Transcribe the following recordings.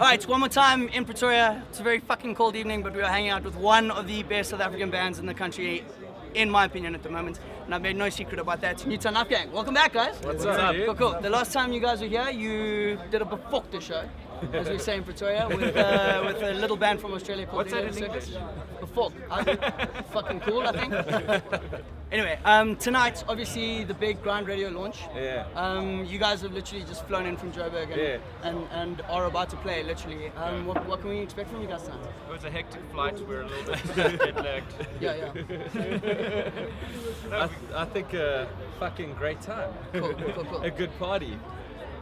Alright, one more time in Pretoria. It's a very fucking cold evening, but we are hanging out with one of the best South African bands in the country, in my opinion, at the moment. And I've made no secret about that. Newtown Knife Gang. Welcome back, guys. What's up? Cool, cool. The last time you guys were here, you did a befokte show, as we say in Pretoria, with a little band from Australia called What's that in English? Befok. Fucking cool, I think. Anyway, tonight, obviously, the big Grind Radio launch. Yeah. You guys have literally just flown in from Joburg and are about to play, literally. What can we expect from you guys tonight? It was a hectic flight. We're a little bit jet-lagged. Yeah. I think a fucking great time. Cool. A good party.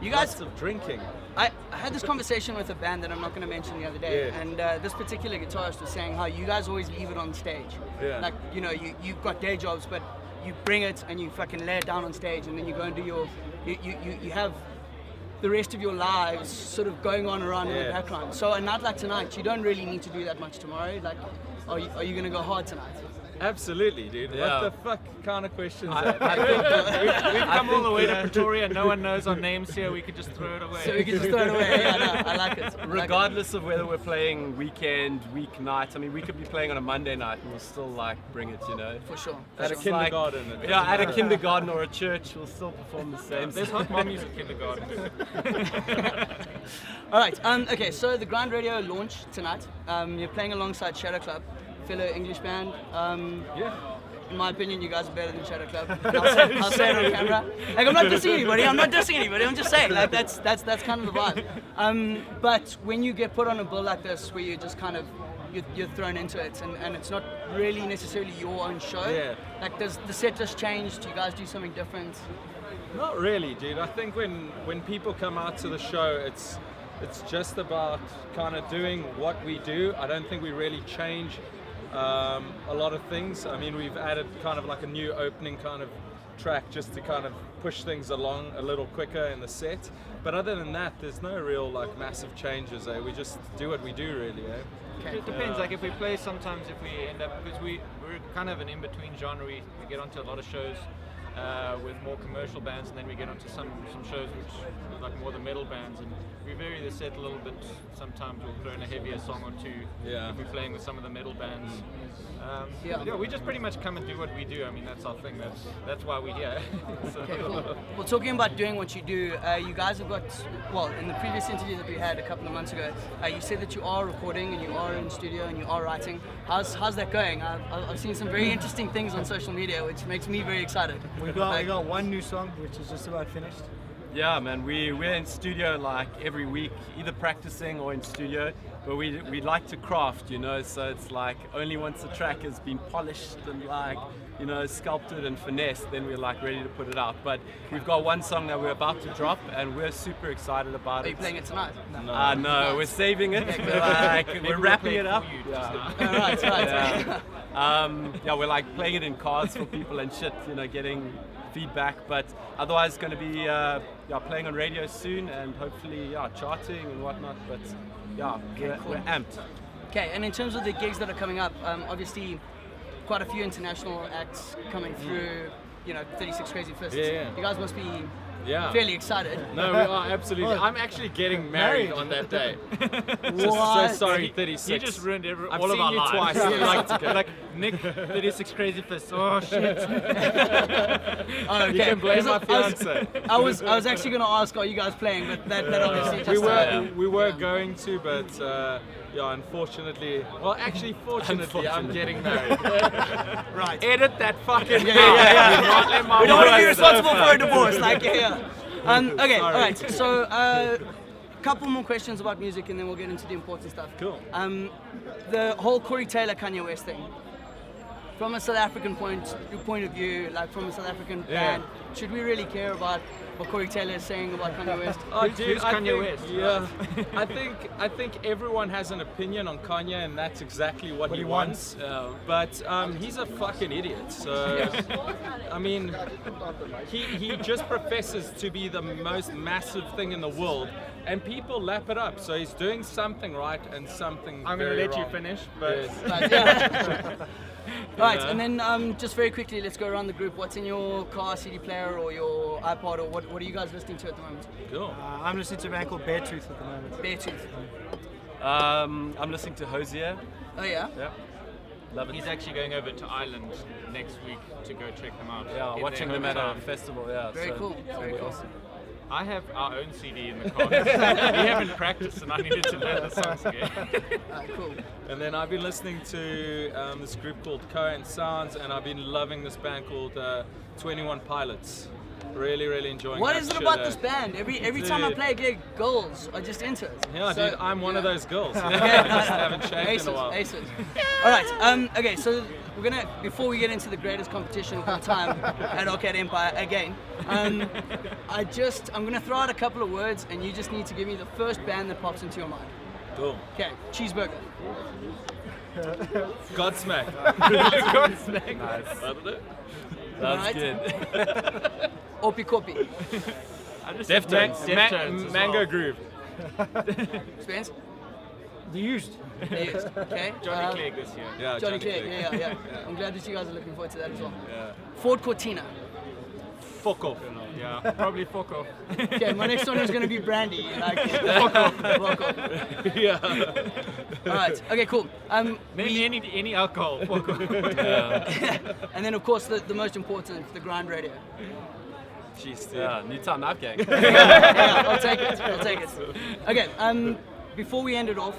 You guys, Lots of drinking. I had this conversation with a band that I'm not going to mention the other day, Yeah. and this particular guitarist was saying how you guys always leave it on stage. Yeah. Like, you know, you've got day jobs, but you bring it and you fucking lay it down on stage, and then you go and do your, you have the rest of your lives sort of going on around in the Yeah. background. So a night like tonight, you don't really need to do that much tomorrow. Like, are you going to go hard tonight? Absolutely, dude. Yeah. What the fuck kind of questions I are think we've come all the way to Pretoria. No one knows our names here. We could just throw it away. So we can just throw it away. Yeah, no, I like it. Regardless of whether we're playing weekend, weeknight, I mean, we could be playing on a Monday night and we'll still like bring it, you know. For sure. At a It's like- kindergarten. Yeah, at a kindergarten or a church, we'll still perform the same. There's hot mummies at kindergarten. All right. Okay. So the Grind Radio launch tonight. You're playing alongside Shadow Club, fellow English band. Yeah. In my opinion, you guys are better than Shadow Club. I'll say it on camera. Like, I'm not dissing anybody. I'm just saying. Like, that's kind of the vibe. But when you get put on a bill like this, where you're just kind of you're thrown into it, and it's not really necessarily your own show. Yeah. Like, does the set just change? Do you guys do something different? Not really, dude. I think when people come out to the show, it's just about kind of doing what we do. I don't think we really change a lot of things. I mean, we've added kind of like a new opening kind of track just to kind of push things along a little quicker in the set. But other than that, there's no real like massive changes. We just do what we do, really. Okay. It depends. Like if we play, sometimes if we end up, because we're kind of an in-between genre. We get onto a lot of shows with more commercial bands, and then we get onto some shows which like more the metal bands, and we vary the set a little bit. Sometimes we'll throw in a heavier song or two if we're playing with some of the metal bands. We just pretty much come and do what we do. I mean, that's our thing. That's why we're here. So. Okay, cool. Well, talking about doing what you do, you guys have got, well, in the previous interview that we had a couple of months ago, you said that you are recording and you are in studio and you are writing. How's that going? I've seen some very interesting things on social media, which makes me very excited. We got one new song which is just about finished. Yeah, man, we're in studio like every week, either practicing or in studio. But we like to craft, you know, so it's like only once the track has been polished and like, you know, sculpted and finessed, then we're like ready to put it out. But we've got one song that we're about to drop and we're super excited about it. Are you playing it tonight? No, we're saving it. We're wrapping it up. Right. Yeah, we're like playing it in cars for people and shit, you know, getting feedback. But otherwise, going to be playing on radio soon and hopefully charting and whatnot. But we're amped. Okay, and in terms of the gigs that are coming up, obviously quite a few international acts coming through. You know, 36 Crazy Fists. Yeah. You guys must be Yeah. fairly excited. No, we are absolutely. I'm actually getting married on that day. What? So sorry, 36. You just ruined I've all of seen our you lives. twice. like Nick, 36 Crazy Fists. Oh shit. Oh, okay. You can blame my 'Cause fiance. I was actually going to ask, are you guys playing? But that obviously just... We were going to, but unfortunately, well, actually, fortunately, I'm getting married. Right. Edit that fucking. Yeah. We don't want to be responsible for a divorce. Like, yeah. Okay, all right. So, couple more questions about music, and then we'll get into the important stuff. Cool. The whole Corey Taylor Kanye West thing. From a South African point of view, like from a South African band, should we really care about what Corey Taylor is saying about Kanye West? Oh, dude, Who's Kanye West? Yeah, I think everyone has an opinion on Kanye, and that's exactly what he wants. But he's a fucking idiot. So I mean, he just professes to be the most massive thing in the world, and people lap it up. So he's doing something right and something I'm going to very let you wrong. finish, but Yes. But, yeah. Right, know? and then just very quickly, let's go around the group. What's in your car, CD player, or your iPod, or what are you guys listening to at the moment? Cool. I'm listening to a band called Beartooth at the moment. Beartooth. I'm listening to Hosier. Oh yeah. Yeah. Love it. he's actually going over to Ireland next week to go check them out. Yeah, in watching their them at a hometown. festival. Yeah. Very so cool. Very cool. awesome. I have our own CD in the car. We haven't practiced, and I needed to learn the songs again. Cool. And then I've been listening to this group called Cohen Sounds, and I've been loving this band called 21 Pilots. Really, really enjoying What that is it shit, about this band? Every time I Dude. play a gig, girls are just into it. Yeah, So, dude, I'm one of yeah. those girls. Okay. I just haven't shaved Aces, in a while. aces. All right. Okay. So we're gonna, before we get into the greatest competition of all time at Arcade Empire again, I'm gonna throw out a couple of words, and you just need to give me the first band that pops into your mind. Cool. Okay. Cheeseburger. Godsmack. Nice. I don't know. That's Alright. good. Opi Kopi. Deftones. Mango Groove. Spence. The Used. Yes. Okay. Johnny Clegg this year. Yeah, Johnny Clegg. Clegg. Yeah. I'm glad that you guys are looking forward to that as well. Yeah. Ford Cortina. Fuck off. Yeah, probably fuck off. Okay, my next one is going to be Brandy. Like, fuck off. Yeah. All right. Okay, cool. Any alcohol, fuck off. And then, of course, the most important, the grind radio. Jeez, dude. Yeah, Newtown Knife Gang. Yeah, I'll take it. Okay. Before we end it off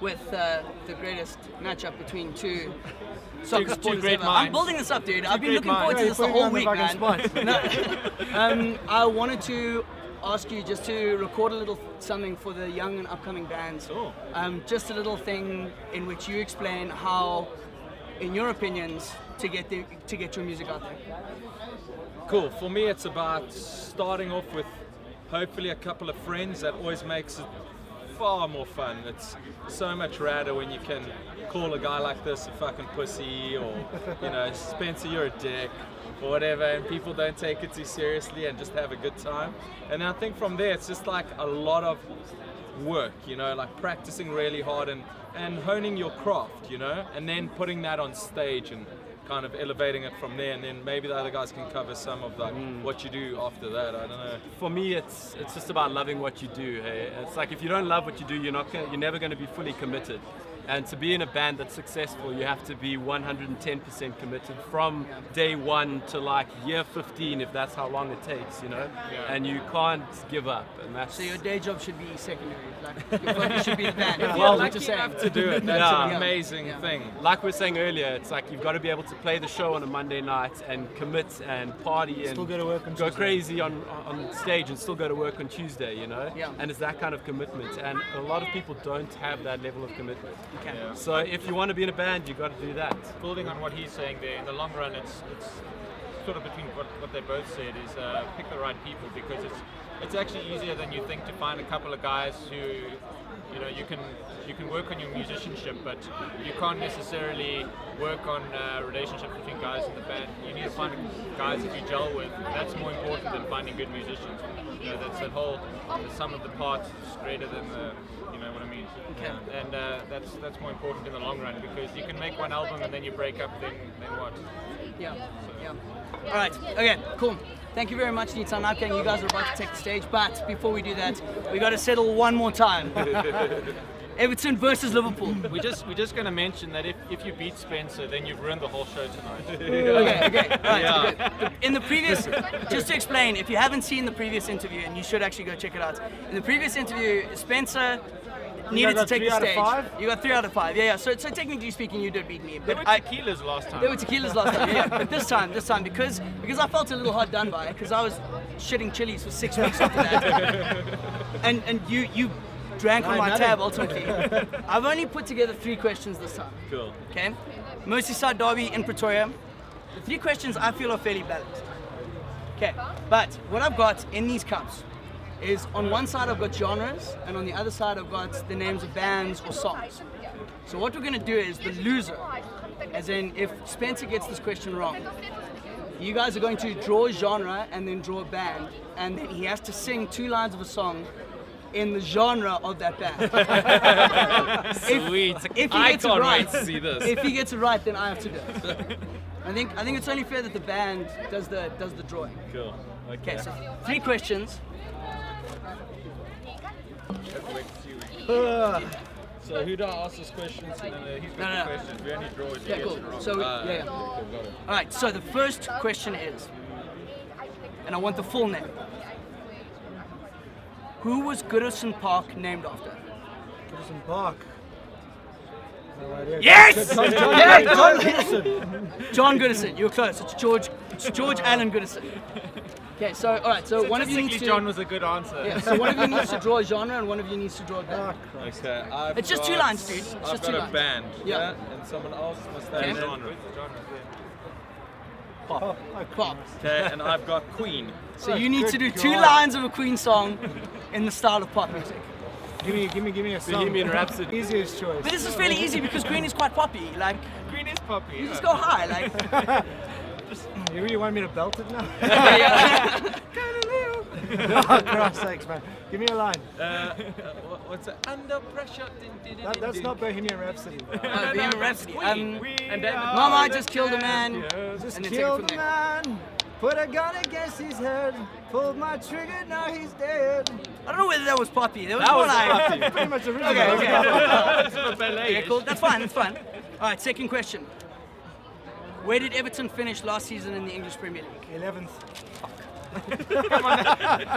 with the greatest matchup between two soccer Two supporters great ever. minds. I'm building this up, dude. I've been great looking forward to minds. this the Yeah, you're whole putting week, me on the man. fucking No. I wanted to ask you just to record a little something for the young and upcoming bands. Sure. Just a little thing in which you explain how, in your opinions, to get your music out there. Cool. For me, it's about starting off with hopefully a couple of friends. That always makes it far more fun. It's so much radder when you can call a guy like this a fucking pussy, or Spencer, you're a dick, or whatever, and people don't take it too seriously and just have a good time. And I think from there it's just like a lot of work, like practicing really hard and honing your craft, and then putting that on stage and kind of elevating it from there, and then maybe the other guys can cover some of like what you do after that. I don't know. For me, it's just about loving what you do. Hey, it's like if you don't love what you do, you're never going to be fully committed. And to be in a band that's successful, you have to be 110% committed from day one to like year 15, if that's how long it takes, And you can't give up. And that's So your day job should be secondary. Like your focus should be the band. If Well, you're what lucky you're saying. enough to do it, that's Yeah. an amazing Yeah. thing. like we were saying earlier, it's like you've got to be able to play the show on a Monday night and commit and party and Still go to work on go Tuesday. crazy on stage and still go to work on Tuesday, Yeah. And it's that kind of commitment. And a lot of people don't have that level of commitment. Okay. So if you want to be in a band, you've got to do that. Building on what he's saying there, in the long run, it's sort of between what they both said is pick the right people, because it's actually easier than you think to find a couple of guys who you can work on your musicianship, but you can't necessarily work on relationships between guys in the band. You need to find guys that you gel with. That's more important than finding good musicians. That's that whole the sum of the parts is greater than the. What I mean? Okay. And that's more important in the long run, because you can make one album and then you break up. Then what? Yeah. All right. Okay. Cool. Thank you very much, Newtown Knife Gang. You guys are about to take the stage, but before we do that, we got to settle one more time. Everton versus Liverpool. We're just going to mention that if you beat Spencer, then you've ruined the whole show tonight. Okay. All right. Okay. In the previous, just to explain, if you haven't seen the previous interview, and you should actually go check it out. In the previous interview, Spencer needed to got take 3 the out of stage. 5? You got 3 out of 5. Yeah. So technically speaking, you did beat me. They But were tequilas last time. They were tequilas last time, yeah. But this time, because I felt a little hard done by, because I was shitting chilies for 6 weeks after that. and you drank on my nothing. tab ultimately. I've only put together 3 questions this time. Cool. Okay? Merseyside Derby in Pretoria. The 3 questions I feel are fairly balanced. Okay, but what I've got in these cups is, on one side I've got genres, and on the other side I've got the names of bands or songs. So what we're going to do is the loser, as in if Spencer gets this question wrong, you guys are going to draw a genre and then draw a band, and then he has to sing 2 lines of a song in the genre of that band. Sweet. If he I gets it can't right, wait to see this. if he gets it right, then I have to do it. I think it's only fair that the band does the drawing. Cool. Okay, so 3 questions. So who do I ask this questions? He's got No. the questions. We only draw if you Yeah, get cool. it wrong. So yeah. All right. So the first question is, and I want the full name. Who was Goodison Park named after? Goodison Park. No idea. Yes! John John Goodison. You're close. It's George Allen Goodison. Okay. So all right. So one of you needs to. John was a good answer. Yeah. So one of you needs to draw a genre, and one of you needs to draw a band. Okay, It's just 2 lines, dude. It's I've just got 2 a lines. band. Yeah. And someone else must have Okay. a genre. Pop. Pop. Okay, and I've got Queen. So you need to do Good 2 God. lines of a Queen song in the style of pop music. Give me a song. Bohemian Rhapsody. Easiest choice. But this is fairly easy because Queen is quite poppy. Like Green is poppy. you just go high. Like You really want me to belt it now? yeah. Oh, Christ's sakes, man. Give me a line. What's it? Under pressure. That's not Bohemian Rhapsody. Bohemian Rhapsody. And then Mama, I just killed a man. Just And then take it killed from the there. man. Put a gun against his head. Pulled my trigger, now he's dead. I don't know whether that was poppy. That was That more was like. poppy. Pretty much original. Okay. Yeah, cool. That's fine. That's fine. All right. Second question. Where did Everton finish last season in the English Premier League? 11th.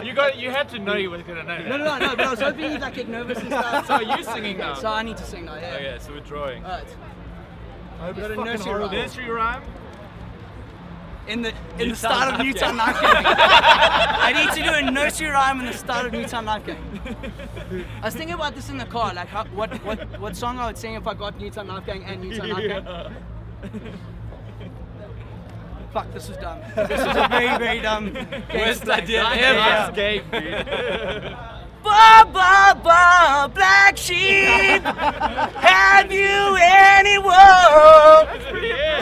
You had to know you was gonna know. No. But I was hoping you'd like get nervous and stuff. So are you singing now? So I need to sing now. Yeah. Okay, so we're drawing. All right. I hope Got a it's fucking nursery horrible. rhyme. Nursery rhyme. In the Newtown start of Knife Newtown Gang. Knife Gang. I need to do a nursery rhyme in the start of Newtown Knife Gang. I was thinking about this in the car, like what song I would sing if I got Newtown Knife Gang and Newtown Knife Gang. Fuck, this was dumb. This was a very, very dumb Worst idea Yeah. ever. Game, dude. Ba ba ba, black sheep. Have you anyone?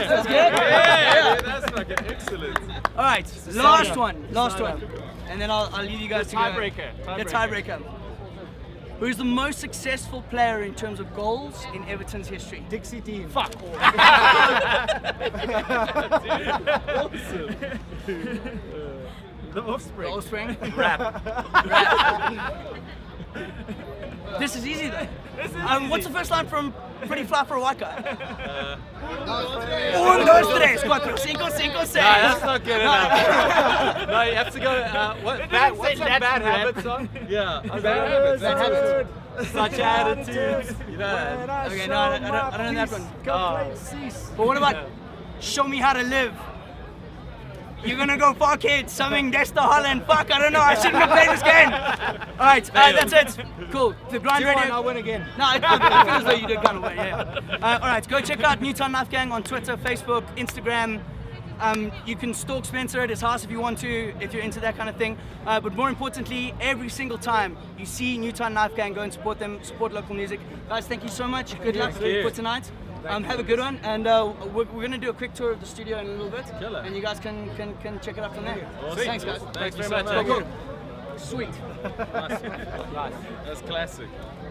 That's good. Yeah, that's fucking excellent. All right, last one, and then I'll leave you guys to go. Tiebreaker. The tiebreaker. Who's the most successful player in terms of goals in Everton's history? Dixie Dean. Fuck. The Offspring. The Offspring. Rap. This is easy though. What's the first line from Pretty Fly for a White Guy? 1, 2, 3, 4, 5, 6. No, that's not good enough. No, you have to go. What's that bad habit song? Yeah. Bad Habits. Such attitudes. You know that. Okay, no, I don't know that one. Complaints cease. But what about Show Me How to Live? You're gonna go fuck it, something Dexter Holland. Fuck, I don't know, I shouldn't have played this game. Alright, that's it. Cool. The Grind 2-1, Radio. I'll win again. No, I feel as though you did kind of win, yeah. Alright, go check out Newtown Knife Gang on Twitter, Facebook, Instagram. You can stalk Spencer at his house if you want to, if you're into that kind of thing. But more importantly, every single time you see Newtown Knife Gang, go and support them, support local music. Guys, thank you so much. Good luck you. for tonight. Have a good one, and we're going to do a quick tour of the studio in a little bit, Killer. and you guys can check it out from there. Awesome. Thanks, guys. Thank you very so much. much. Sweet. That's classic.